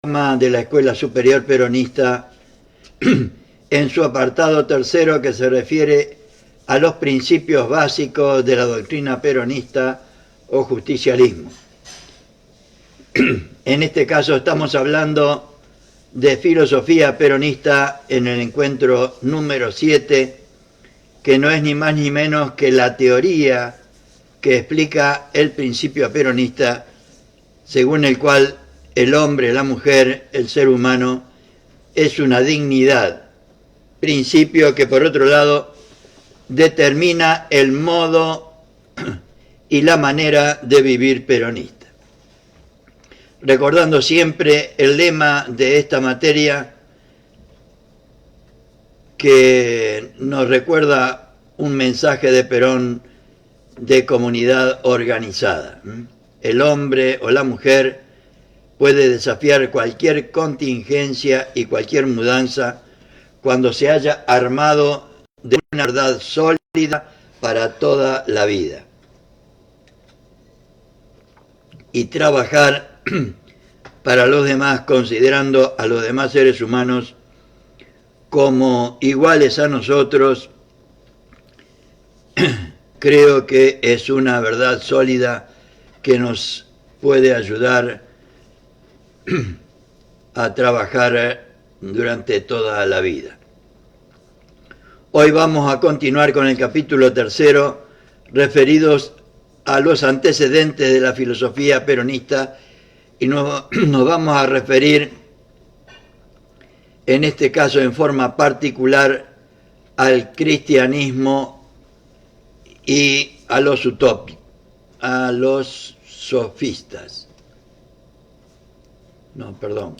de la Escuela Superior Peronista en su apartado tercero, que se refiere a los principios básicos de la doctrina peronista o justicialismo. En este caso estamos hablando de filosofía peronista en el encuentro número 7, que no es ni más ni menos que la teoría que explica el principio peronista, según el cual el hombre, la mujer, el ser humano, es una dignidad, principio que por otro lado determina el modo y la manera de vivir peronista. Recordando siempre el lema de esta materia, que nos recuerda un mensaje de Perón de comunidad organizada. El hombre o la mujer puede desafiar cualquier contingencia y cualquier mudanza cuando se haya armado de una verdad sólida para toda la vida. Y trabajar para los demás, considerando a los demás seres humanos como iguales a nosotros, creo que es una verdad sólida que nos puede ayudar a trabajar durante toda la vida. Hoy vamos a continuar con el capítulo tercero, referidos a los antecedentes de la filosofía peronista, y nos vamos a referir, en este caso en forma particular, al cristianismo y a los utópicos, a los sofistas. No, perdón.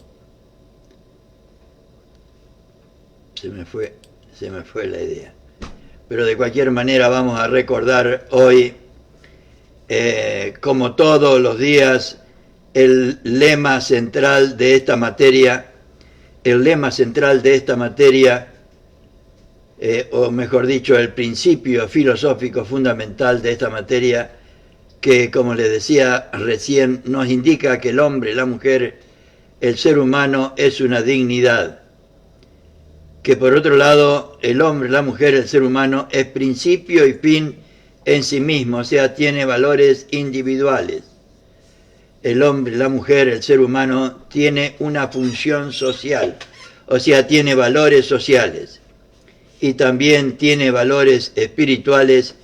Se me fue la idea. Pero de cualquier manera vamos a recordar hoy, como todos los días, el lema central de esta materia, o mejor dicho, el principio filosófico fundamental de esta materia, que, como les decía recién, nos indica que el hombre, la mujer, el ser humano es una dignidad, que por otro lado el hombre, la mujer, el ser humano es principio y fin en sí mismo, o sea, tiene valores individuales. El hombre, la mujer, el ser humano tiene una función social, o sea, tiene valores sociales y también tiene valores espirituales,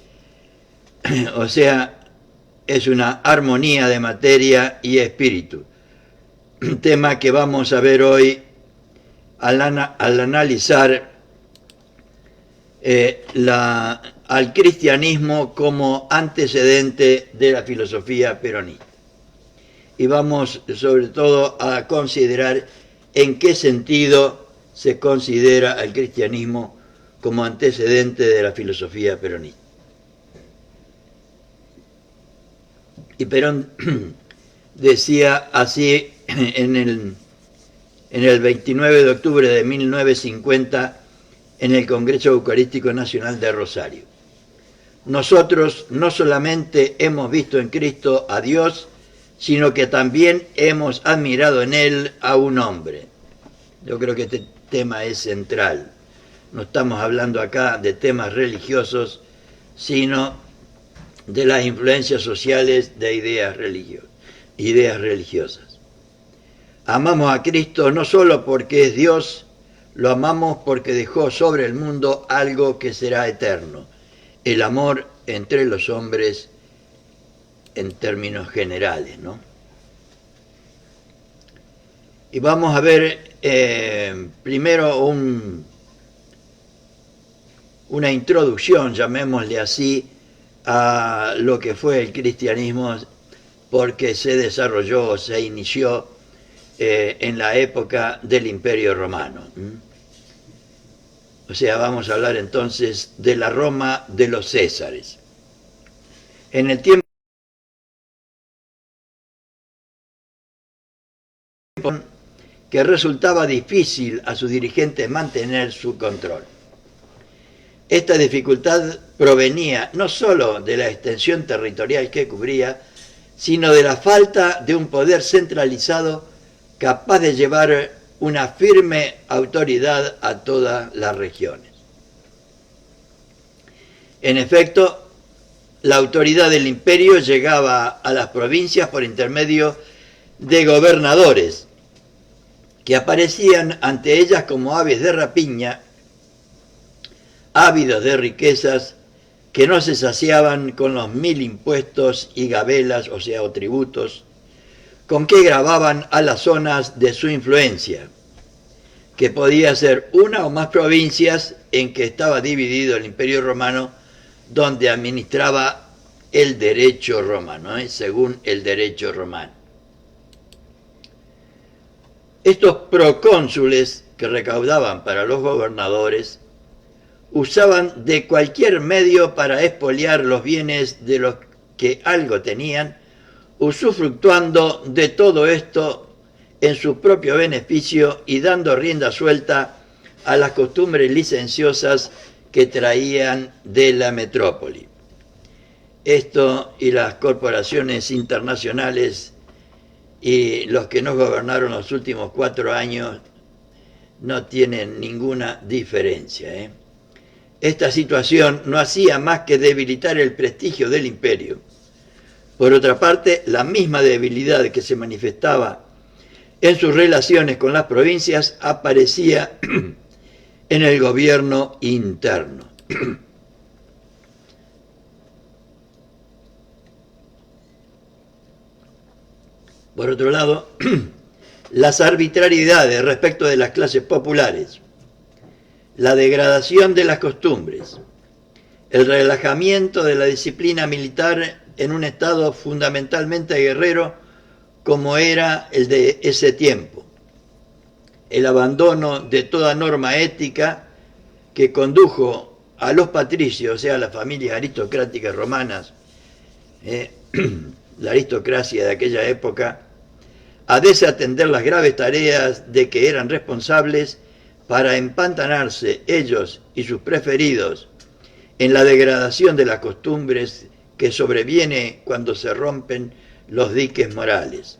o sea, es una armonía de materia y espíritu. Tema que vamos a ver hoy al analizar al cristianismo como antecedente de la filosofía peronista. Y vamos sobre todo a considerar en qué sentido se considera al cristianismo como antecedente de la filosofía peronista. Y Perón decía así en el 29 de octubre de 1950 en el Congreso Eucarístico Nacional de Rosario: nosotros no solamente hemos visto en Cristo a Dios, sino que también hemos admirado en él a un hombre. Yo creo que este tema es central. No estamos hablando acá de temas religiosos, sino de las influencias sociales de ideas religiosas. Amamos a Cristo no solo porque es Dios, lo amamos porque dejó sobre el mundo algo que será eterno: el amor entre los hombres en términos generales, ¿no? Y vamos a ver primero una introducción, llamémosle así, a lo que fue el cristianismo, porque se desarrolló, se inició en la época del Imperio Romano. O sea, vamos a hablar entonces de la Roma de los Césares. En el tiempo que resultaba difícil a sus dirigentes mantener su control. Esta dificultad provenía no solo de la extensión territorial que cubría, sino de la falta de un poder centralizado capaz de llevar una firme autoridad a todas las regiones. En efecto, la autoridad del imperio llegaba a las provincias por intermedio de gobernadores, que aparecían ante ellas como aves de rapiña, ávidos de riquezas, que no se saciaban con los 1000 impuestos y gabelas, o sea, o tributos, con que gravaban a las zonas de su influencia, que podía ser una o más provincias en que estaba dividido el Imperio Romano, donde administraba el derecho romano, según el derecho romano. Estos procónsules que recaudaban para los gobernadores usaban de cualquier medio para expoliar los bienes de los que algo tenían, usufructuando de todo esto en su propio beneficio y dando rienda suelta a las costumbres licenciosas que traían de la metrópoli. Esto y las corporaciones internacionales y los que nos gobernaron los últimos 4 años no tienen ninguna diferencia. Esta situación no hacía más que debilitar el prestigio del imperio. Por otra parte, la misma debilidad que se manifestaba en sus relaciones con las provincias aparecía en el gobierno interno. Por otro lado, las arbitrariedades respecto de las clases populares, la degradación de las costumbres, el relajamiento de la disciplina militar en un estado fundamentalmente guerrero como era el de ese tiempo, el abandono de toda norma ética que condujo a los patricios, o sea, a las familias aristocráticas romanas, la aristocracia de aquella época, a desatender las graves tareas de que eran responsables para empantanarse ellos y sus preferidos en la degradación de las costumbres que sobreviene cuando se rompen los diques morales.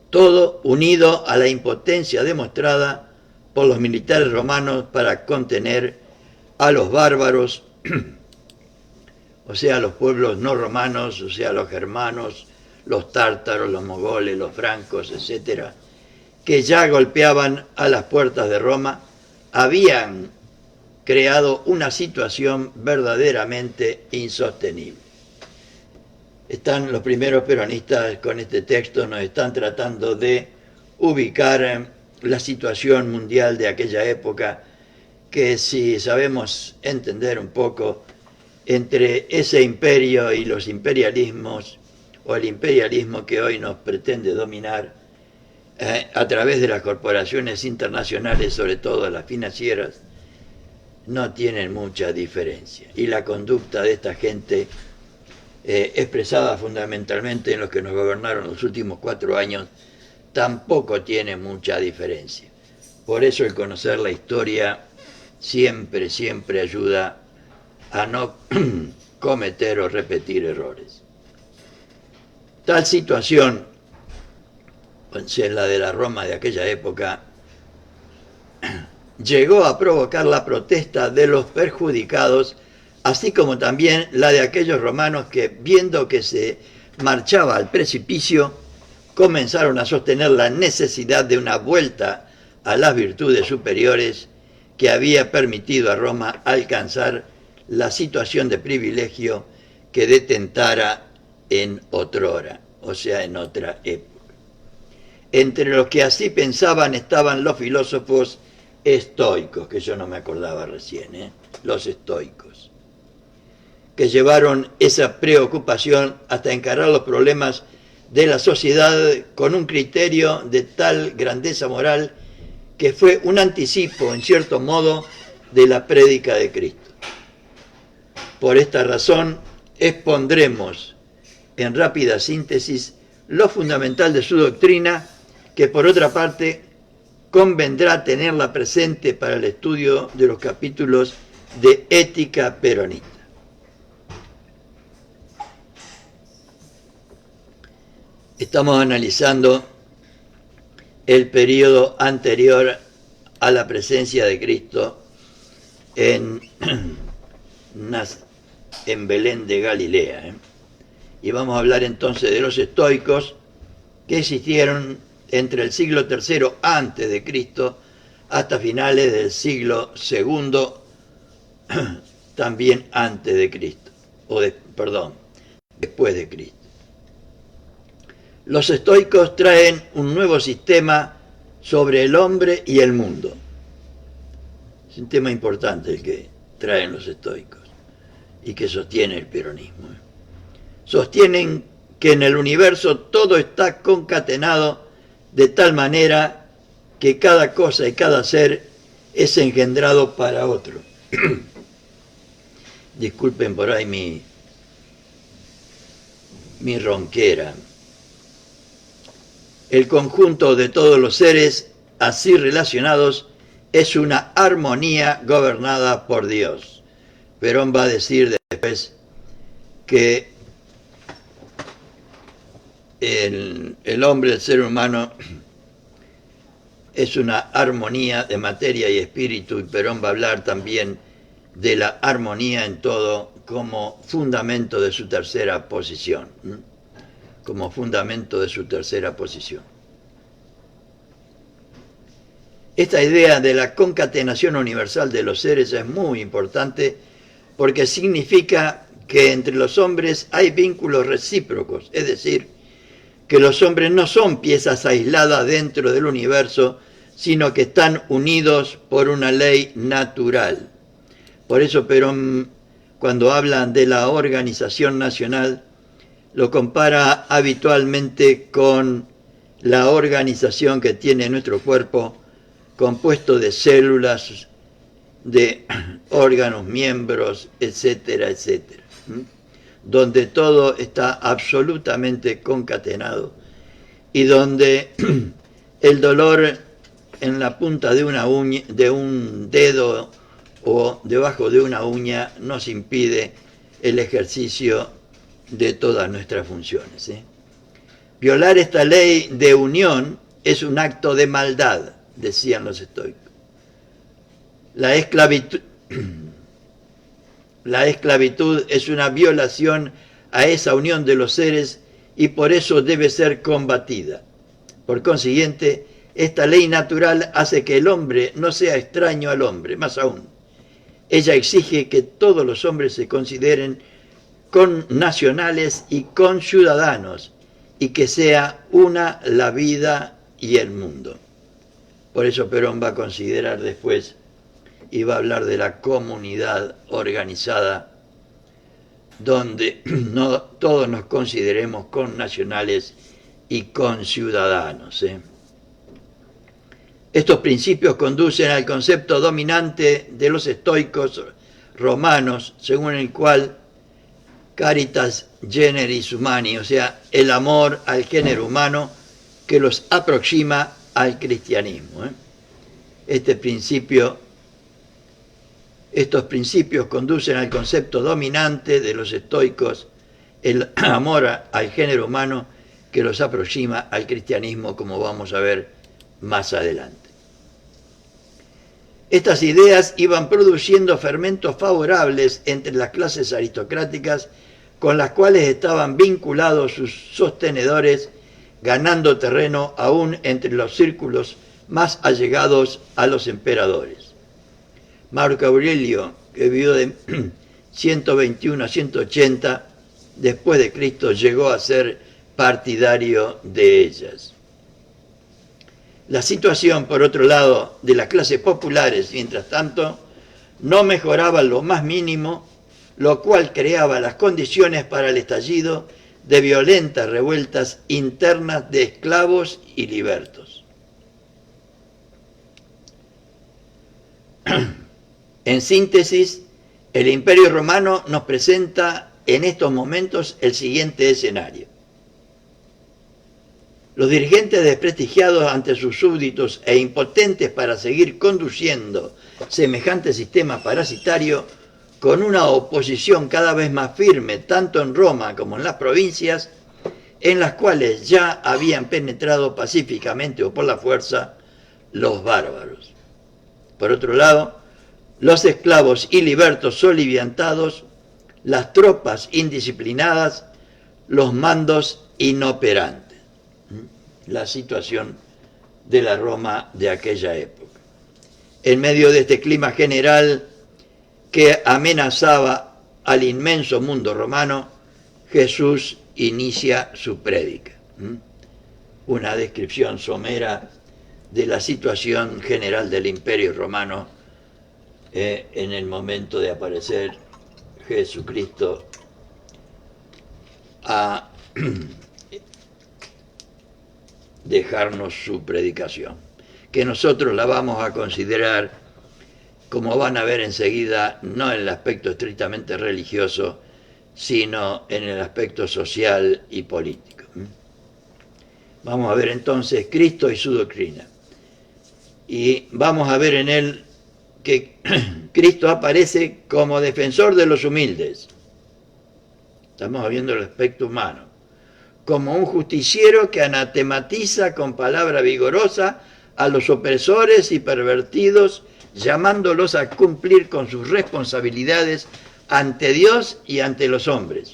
Todo unido a la impotencia demostrada por los militares romanos para contener a los bárbaros, o sea, los pueblos no romanos, o sea, los germanos, los tártaros, los mogoles, los francos, etc., que ya golpeaban a las puertas de Roma, habían creado una situación verdaderamente insostenible. Están los primeros peronistas con este texto, nos están tratando de ubicar la situación mundial de aquella época, que si sabemos entender un poco entre ese imperio y los imperialismos, o el imperialismo que hoy nos pretende dominar a través de las corporaciones internacionales, sobre todo las financieras, no tienen mucha diferencia. Y la conducta de esta gente, expresada fundamentalmente en los que nos gobernaron los últimos 4 años, tampoco tiene mucha diferencia. Por eso el conocer la historia siempre, siempre ayuda a no cometer o repetir errores. Tal situación, o sea, la de la Roma de aquella época, llegó a provocar la protesta de los perjudicados, así como también la de aquellos romanos que, viendo que se marchaba al precipicio, comenzaron a sostener la necesidad de una vuelta a las virtudes superiores que había permitido a Roma alcanzar la situación de privilegio que detentara en otrora, o sea, en otra época. Entre los que así pensaban estaban los filósofos estoicos, que yo no me acordaba recién, los estoicos, que llevaron esa preocupación hasta encarar los problemas de la sociedad con un criterio de tal grandeza moral que fue un anticipo, en cierto modo, de la prédica de Cristo. Por esta razón, expondremos en rápida síntesis lo fundamental de su doctrina, que por otra parte convendrá tenerla presente para el estudio de los capítulos de Ética Peronista. Estamos analizando el periodo anterior a la presencia de Cristo en Belén de Galilea. Y vamos a hablar entonces de los estoicos que existieron entre el siglo III antes de Cristo hasta finales del siglo II también antes de Cristo, después de Cristo. Los estoicos traen un nuevo sistema sobre el hombre y el mundo. Es un tema importante el que traen los estoicos y que sostiene el peronismo. Sostienen que en el universo todo está concatenado de tal manera que cada cosa y cada ser es engendrado para otro. Disculpen por ahí mi ronquera. El conjunto de todos los seres así relacionados es una armonía gobernada por Dios. Perón va a decir después que el hombre, el ser humano, es una armonía de materia y espíritu, y Perón va a hablar también de la armonía en todo como fundamento de su tercera posición. Como fundamento de su tercera posición. Esta idea de la concatenación universal de los seres es muy importante porque significa que entre los hombres hay vínculos recíprocos, es decir, que los hombres no son piezas aisladas dentro del universo, sino que están unidos por una ley natural. Por eso Perón, cuando habla de la organización nacional, lo compara habitualmente con la organización que tiene nuestro cuerpo, compuesto de células, de órganos, miembros, etcétera, etcétera, donde todo está absolutamente concatenado y donde el dolor en la punta de una uña, de un dedo o debajo de una uña nos impide el ejercicio de todas nuestras funciones. Violar esta ley de unión es un acto de maldad, decían los estoicos. La esclavitud es una violación a esa unión de los seres y por eso debe ser combatida. Por consiguiente, esta ley natural hace que el hombre no sea extraño al hombre, más aún. Ella exige que todos los hombres se consideren connacionales y conciudadanos, y que sea una la vida y el mundo. Por eso Perón va a considerar después y va a hablar de la comunidad organizada, donde no todos nos consideremos connacionales y conciudadanos. Estos principios conducen al concepto dominante de los estoicos romanos, según el cual caritas generis humani, o sea, el amor al género humano que los aproxima al cristianismo. Estos principios conducen al concepto dominante de los estoicos, el amor al género humano que los aproxima al cristianismo, como vamos a ver más adelante. Estas ideas iban produciendo fermentos favorables entre las clases aristocráticas con las cuales estaban vinculados sus sostenedores, ganando terreno aún entre los círculos más allegados a los emperadores. Marco Aurelio, que vivió de 121 a 180 después de Cristo, llegó a ser partidario de ellas. La situación, por otro lado, de las clases populares, mientras tanto, no mejoraba lo más mínimo, lo cual creaba las condiciones para el estallido de violentas revueltas internas de esclavos y libertos. En síntesis, el Imperio Romano nos presenta en estos momentos el siguiente escenario. Los dirigentes desprestigiados ante sus súbditos e impotentes para seguir conduciendo semejante sistema parasitario, con una oposición cada vez más firme tanto en Roma como en las provincias, en las cuales ya habían penetrado pacíficamente o por la fuerza los bárbaros. Por otro lado, los esclavos y libertos soliviantados, las tropas indisciplinadas, los mandos inoperantes. La situación de la Roma de aquella época. En medio de este clima general que amenazaba al inmenso mundo romano, Jesús inicia su prédica. Una descripción somera de la situación general del Imperio Romano en el momento de aparecer Jesucristo a dejarnos su predicación, que nosotros la vamos a considerar, como van a ver enseguida, no en el aspecto estrictamente religioso, sino en el aspecto social y político. Vamos a ver entonces Cristo y su doctrina. Y vamos a ver en él que Cristo aparece como defensor de los humildes. Estamos viendo el aspecto humano. Como un justiciero que anatematiza con palabra vigorosa a los opresores y pervertidos, llamándolos a cumplir con sus responsabilidades ante Dios y ante los hombres.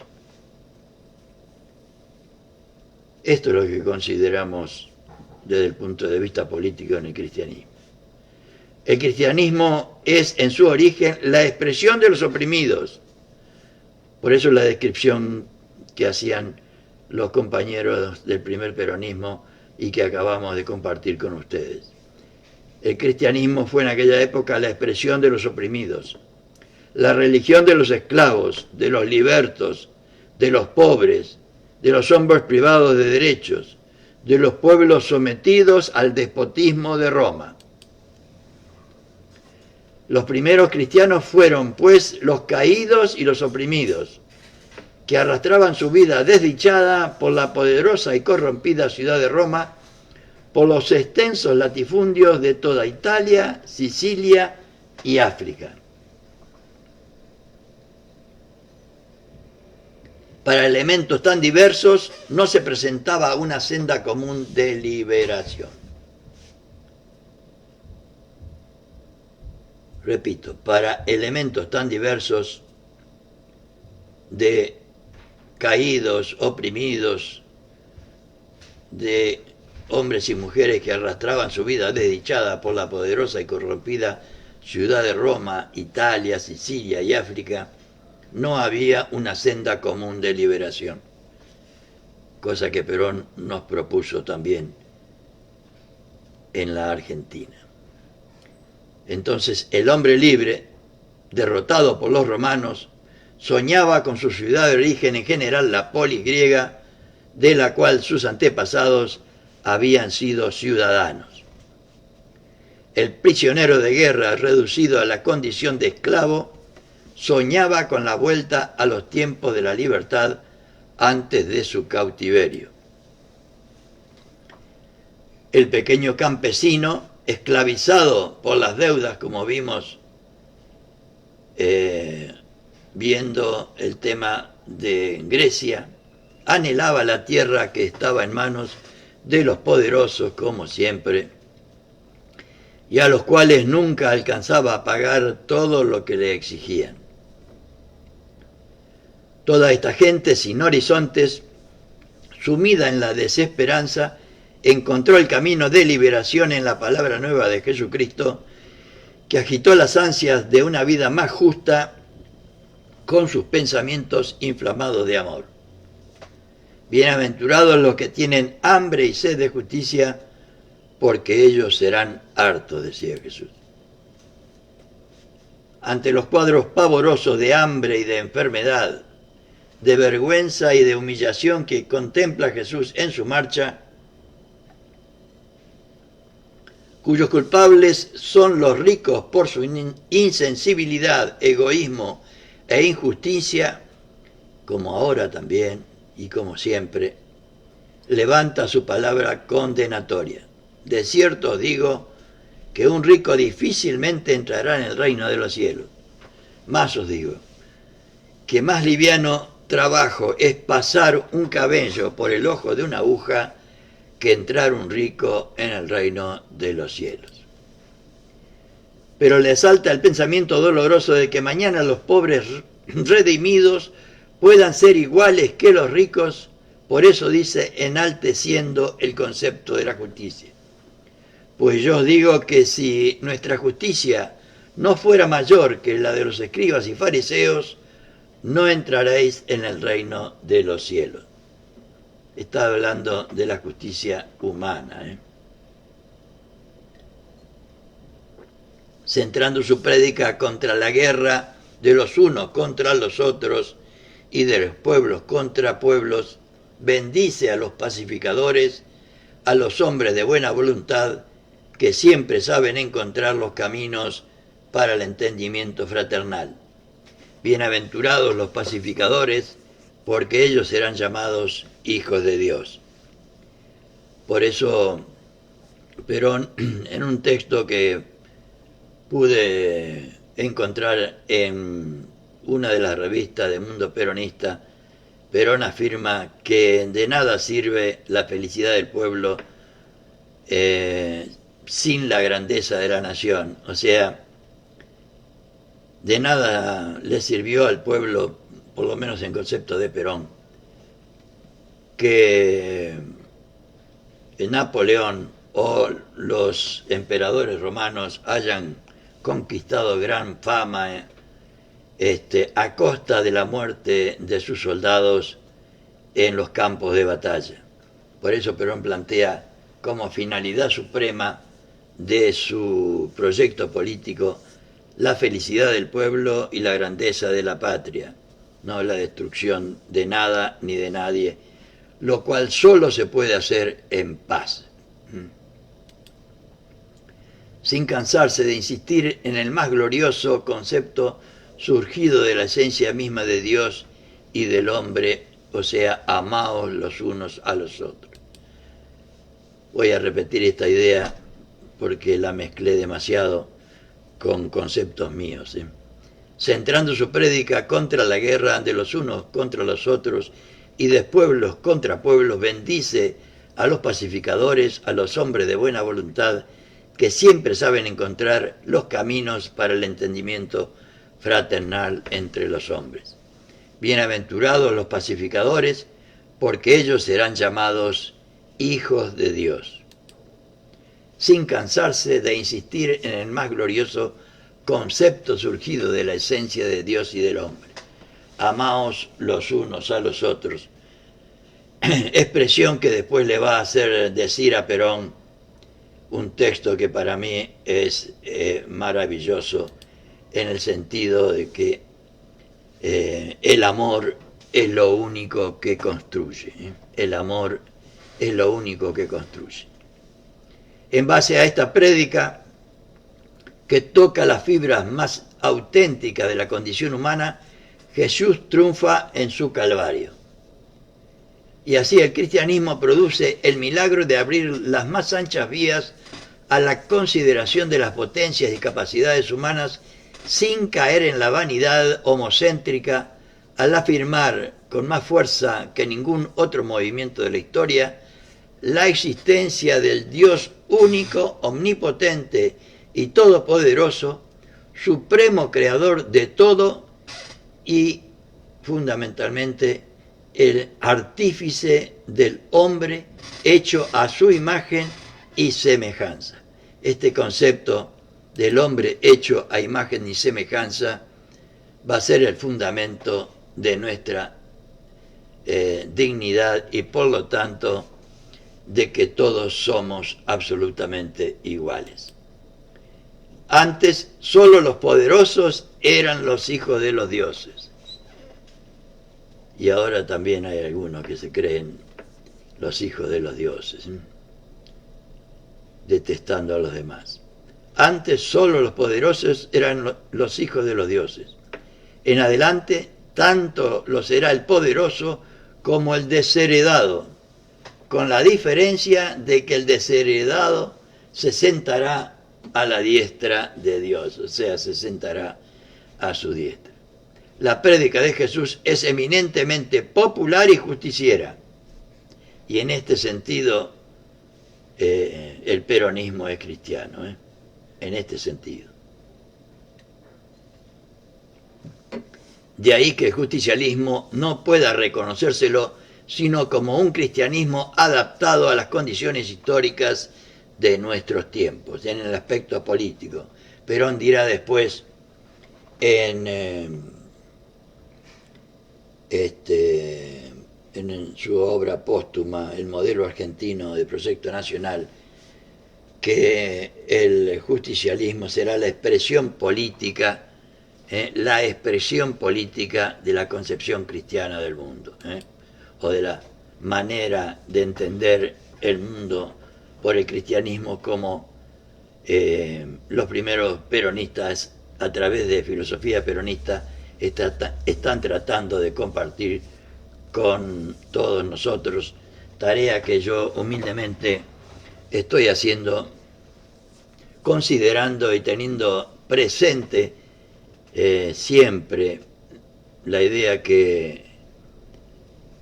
Esto es lo que consideramos desde el punto de vista político en el cristianismo. El cristianismo es en su origen la expresión de los oprimidos. Por eso la descripción que hacían los compañeros del primer peronismo y que acabamos de compartir con ustedes. El cristianismo fue en aquella época la expresión de los oprimidos, la religión de los esclavos, de los libertos, de los pobres, de los hombres privados de derechos, de los pueblos sometidos al despotismo de Roma. Los primeros cristianos fueron, pues, los caídos y los oprimidos, que arrastraban su vida desdichada por la poderosa y corrompida ciudad de Roma, por los extensos latifundios de toda Italia, Sicilia y África. Para elementos tan diversos no se presentaba una senda común de liberación. Repito, para elementos tan diversos de caídos, oprimidos, de hombres y mujeres que arrastraban su vida desdichada por la poderosa y corrompida ciudad de Roma, Italia, Sicilia y África, no había una senda común de liberación, cosa que Perón nos propuso también en la Argentina. Entonces el hombre libre, derrotado por los romanos, soñaba con su ciudad de origen, en general la polis griega, de la cual sus antepasados habían sido ciudadanos. El prisionero de guerra, reducido a la condición de esclavo, soñaba con la vuelta a los tiempos de la libertad antes de su cautiverio. El pequeño campesino, esclavizado por las deudas, como vimos viendo el tema de Grecia, anhelaba la tierra que estaba en manos de los poderosos, como siempre, y a los cuales nunca alcanzaba a pagar todo lo que le exigían. Toda esta gente sin horizontes, sumida en la desesperanza, encontró el camino de liberación en la palabra nueva de Jesucristo, que agitó las ansias de una vida más justa con sus pensamientos inflamados de amor. Bienaventurados los que tienen hambre y sed de justicia, porque ellos serán hartos, decía Jesús. Ante los cuadros pavorosos de hambre y de enfermedad, de vergüenza y de humillación que contempla Jesús en su marcha, cuyos culpables son los ricos por su insensibilidad, egoísmo e injusticia, como ahora también y como siempre, levanta su palabra condenatoria. De cierto os digo que un rico difícilmente entrará en el reino de los cielos. Más os digo, que más liviano trabajo es pasar un cabello por el ojo de una aguja que entrar un rico en el reino de los cielos. Pero le asalta el pensamiento doloroso de que mañana los pobres redimidos puedan ser iguales que los ricos, por eso dice enalteciendo el concepto de la justicia. Pues yo os digo que si nuestra justicia no fuera mayor que la de los escribas y fariseos, no entraréis en el reino de los cielos. Está hablando de la justicia humana, centrando su prédica contra la guerra de los unos contra los otros y de los pueblos contra pueblos, bendice a los pacificadores, a los hombres de buena voluntad, que siempre saben encontrar los caminos para el entendimiento fraternal. Bienaventurados los pacificadores, porque ellos serán llamados hijos de Dios. Por eso, Perón, en un texto que pude encontrar en una de las revistas de Mundo Peronista, Perón afirma que de nada sirve la felicidad del pueblo sin la grandeza de la nación. O sea, de nada le sirvió al pueblo, por lo menos en concepto de Perón, que Napoleón o los emperadores romanos hayan conquistado gran fama a costa de la muerte de sus soldados en los campos de batalla. Por eso Perón plantea como finalidad suprema de su proyecto político la felicidad del pueblo y la grandeza de la patria, no la destrucción de nada ni de nadie, lo cual solo se puede hacer en paz. Sin cansarse de insistir en el más glorioso concepto surgido de la esencia misma de Dios y del hombre, o sea, amaos los unos a los otros. Voy a repetir esta idea porque la mezclé demasiado con conceptos míos. Centrando su prédica contra la guerra de los unos contra los otros y de pueblos contra pueblos, bendice a los pacificadores, a los hombres de buena voluntad, que siempre saben encontrar los caminos para el entendimiento fraternal entre los hombres. Bienaventurados los pacificadores, porque ellos serán llamados hijos de Dios. Sin cansarse de insistir en el más glorioso concepto surgido de la esencia de Dios y del hombre. Amaos los unos a los otros. Expresión que después le va a hacer decir a Perón un texto que para mí es maravilloso, en el sentido de que el amor es lo único que construye. El amor es lo único que construye. En base a esta prédica, que toca las fibras más auténticas de la condición humana, Jesús triunfa en su Calvario. Y así el cristianismo produce el milagro de abrir las más anchas vías a la consideración de las potencias y capacidades humanas sin caer en la vanidad homocéntrica al afirmar con más fuerza que ningún otro movimiento de la historia la existencia del Dios único, omnipotente y todopoderoso, supremo creador de todo y fundamentalmente el artífice del hombre hecho a su imagen y semejanza. Este concepto del hombre hecho a imagen y semejanza va a ser el fundamento de nuestra dignidad y por lo tanto de que todos somos absolutamente iguales. Antes solo los poderosos eran los hijos de los dioses. Y ahora también hay algunos que se creen los hijos de los dioses, detestando a los demás. Antes solo los poderosos eran los hijos de los dioses. En adelante, tanto lo será el poderoso como el desheredado, con la diferencia de que el desheredado se sentará a la diestra de Dios, o sea, se sentará a su diestra. la prédica de Jesús es eminentemente popular y justiciera. Y en este sentido, el peronismo es cristiano, en este sentido. De ahí que el justicialismo no pueda reconocérselo sino como un cristianismo adaptado a las condiciones históricas de nuestros tiempos, en el aspecto político. Perón dirá después en su obra póstuma, El modelo argentino de proyecto nacional, que el justicialismo será la expresión política de la concepción cristiana del mundo, o de la manera de entender el mundo por el cristianismo, como los primeros peronistas, a través de filosofía peronista, están tratando de compartir con todos nosotros, tarea que yo humildemente estoy haciendo, considerando y teniendo presente siempre la idea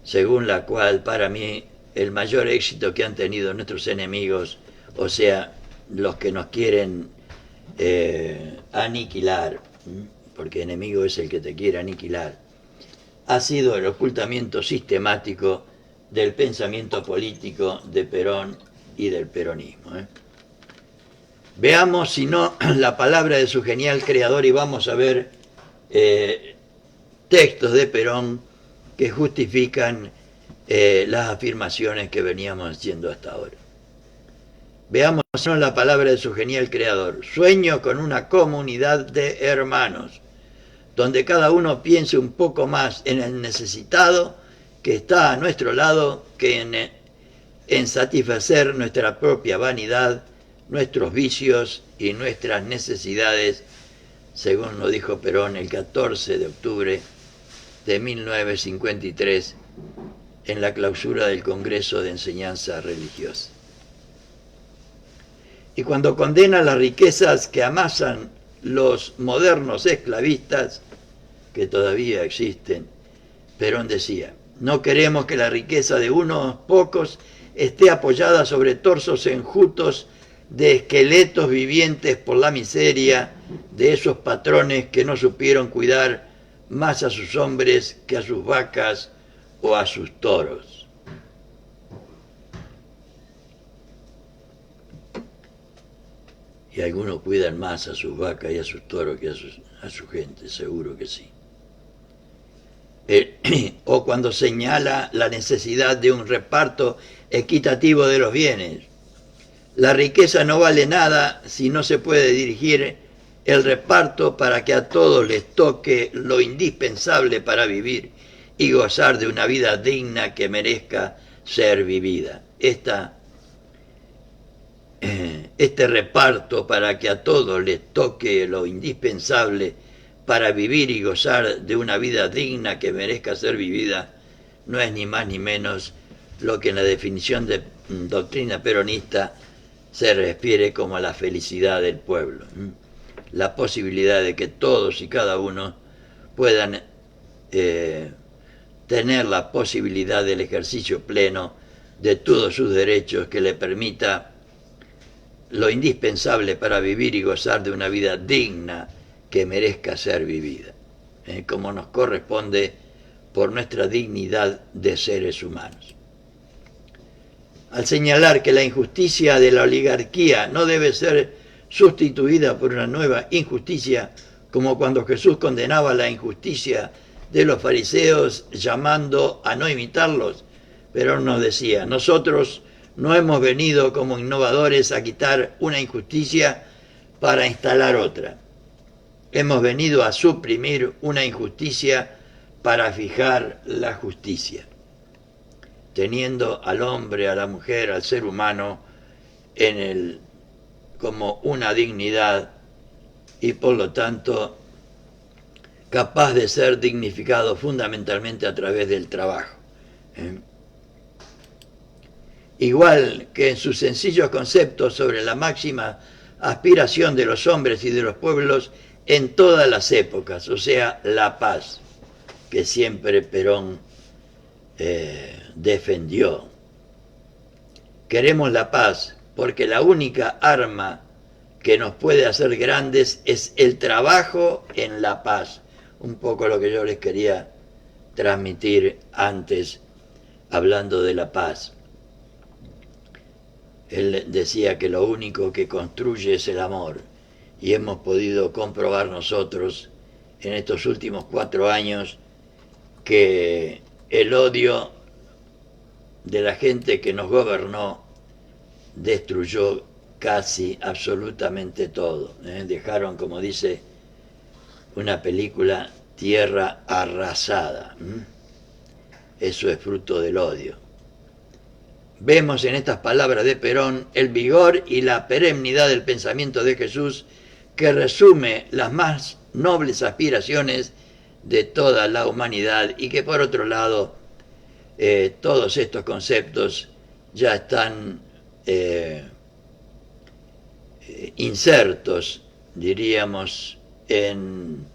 según la cual para mí el mayor éxito que han tenido nuestros enemigos, o sea, los que nos quieren aniquilar, porque enemigo es el que te quiere aniquilar, ha sido el ocultamiento sistemático del pensamiento político de Perón y del peronismo. Veamos, si no, la palabra de su genial creador, y vamos a ver textos de Perón que justifican las afirmaciones que veníamos haciendo hasta ahora. Veamos, si no, la palabra de su genial creador. Sueño con una comunidad de hermanos, donde cada uno piense un poco más en el necesitado que está a nuestro lado que en satisfacer nuestra propia vanidad, nuestros vicios y nuestras necesidades, según lo dijo Perón el 14 de octubre de 1953 en la clausura del Congreso de Enseñanza Religiosa. Y cuando condena las riquezas que amasan los modernos esclavistas, que todavía existen, Perón decía: no queremos que la riqueza de unos pocos esté apoyada sobre torsos enjutos de esqueletos vivientes por la miseria de esos patrones que no supieron cuidar más a sus hombres que a sus vacas o a sus toros. Y algunos cuidan más a sus vacas y a sus toros que a su gente, seguro que sí. O cuando señala la necesidad de un reparto equitativo de los bienes. La riqueza no vale nada si no se puede dirigir el reparto para que a todos les toque lo indispensable para vivir y gozar de una vida digna que merezca ser vivida. Este reparto para que a todos les toque lo indispensable para vivir y gozar de una vida digna que merezca ser vivida no es ni más ni menos lo que en la definición de doctrina peronista se refiere como a la felicidad del pueblo. La posibilidad de que todos y cada uno puedan tener la posibilidad del ejercicio pleno de todos sus derechos que le permita lo indispensable para vivir y gozar de una vida digna que merezca ser vivida, como nos corresponde por nuestra dignidad de seres humanos. Al señalar que la injusticia de la oligarquía no debe ser sustituida por una nueva injusticia, como cuando Jesús condenaba la injusticia de los fariseos llamando a no imitarlos, pero nos decía: nosotros no hemos venido como innovadores a quitar una injusticia para instalar otra. Hemos venido a suprimir una injusticia para fijar la justicia, teniendo al hombre, a la mujer, al ser humano como una dignidad y por lo tanto capaz de ser dignificado fundamentalmente a través del trabajo. Igual que en sus sencillos conceptos sobre la máxima aspiración de los hombres y de los pueblos en todas las épocas, o sea, la paz. que siempre Perón defendió. Queremos la paz porque la única arma que nos puede hacer grandes es el trabajo en la paz. Un poco lo que yo les quería transmitir antes, hablando de la paz. Él decía que lo único que construye es el amor, y hemos podido comprobar nosotros en estos últimos 4 años que el odio de la gente que nos gobernó destruyó casi absolutamente todo. Dejaron, como dice una película, tierra arrasada. Eso es fruto del odio. Vemos en estas palabras de Perón el vigor y la perennidad del pensamiento de Jesús, que resume las más nobles aspiraciones de toda la humanidad, y que por otro lado todos estos conceptos ya están insertos, diríamos, en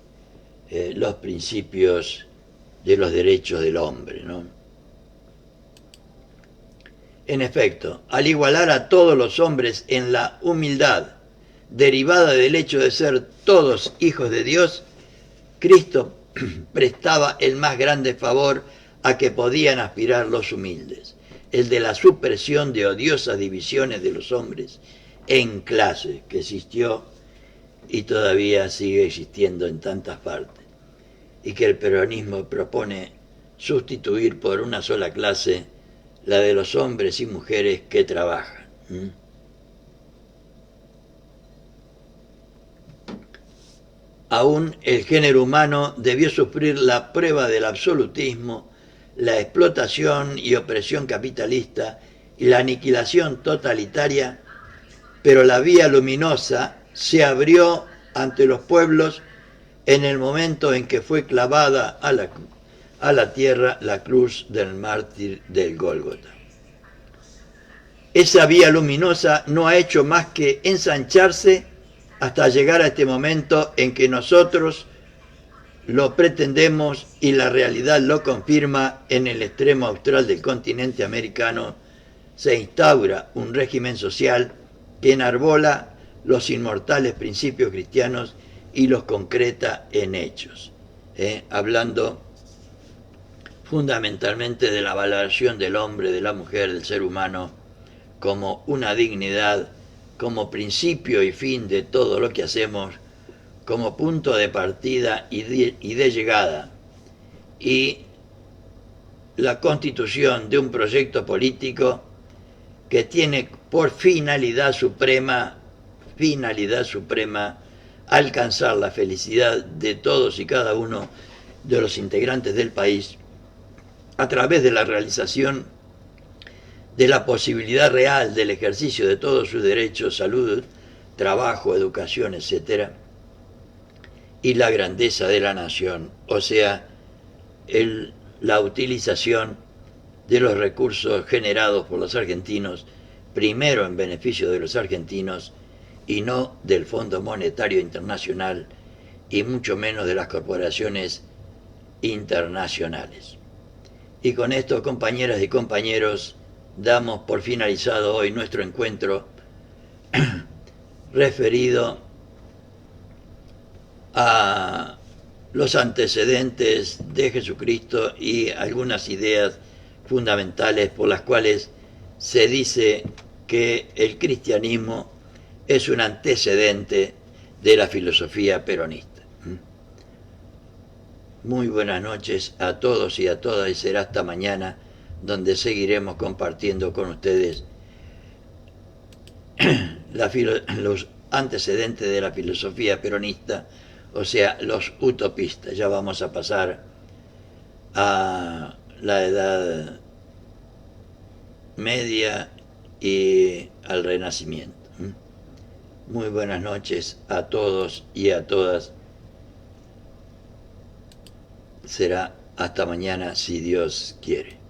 los principios de los derechos del hombre, ¿no? En efecto, al igualar a todos los hombres en la humildad derivada del hecho de ser todos hijos de Dios, Cristo prestaba el más grande favor a que podían aspirar los humildes, el de la supresión de odiosas divisiones de los hombres en clases, que existió y todavía sigue existiendo en tantas partes, y que el peronismo propone sustituir por una sola clase, la de los hombres y mujeres que trabajan. Aún el género humano debió sufrir la prueba del absolutismo, la explotación y opresión capitalista y la aniquilación totalitaria, pero la vía luminosa se abrió ante los pueblos en el momento en que fue clavada a la tierra la cruz del mártir del Gólgota. Esa vía luminosa no ha hecho más que ensancharse hasta llegar a este momento en que nosotros lo pretendemos y la realidad lo confirma. En el extremo austral del continente americano se instaura un régimen social que enarbola los inmortales principios cristianos y los concreta en hechos, hablando fundamentalmente de la valoración del hombre, de la mujer, del ser humano como una dignidad, como principio y fin de todo lo que hacemos, como punto de partida y de llegada, y la constitución de un proyecto político que tiene por finalidad suprema alcanzar la felicidad de todos y cada uno de los integrantes del país a través de la realización de la posibilidad real del ejercicio de todos sus derechos, salud, trabajo, educación, etc., y la grandeza de la nación, o sea, la utilización de los recursos generados por los argentinos, primero en beneficio de los argentinos y no del Fondo Monetario Internacional y mucho menos de las corporaciones internacionales. Y con esto, compañeras y compañeros, damos por finalizado hoy nuestro encuentro referido a los antecedentes de Jesucristo y algunas ideas fundamentales por las cuales se dice que el cristianismo es un antecedente de la filosofía peronista. Muy buenas noches a todos y a todas, y será hasta mañana, donde seguiremos compartiendo con ustedes los antecedentes de la filosofía peronista, o sea, los utopistas. Ya vamos a pasar a la Edad Media y al Renacimiento. Muy buenas noches a todos y a todas. Será hasta mañana, si Dios quiere.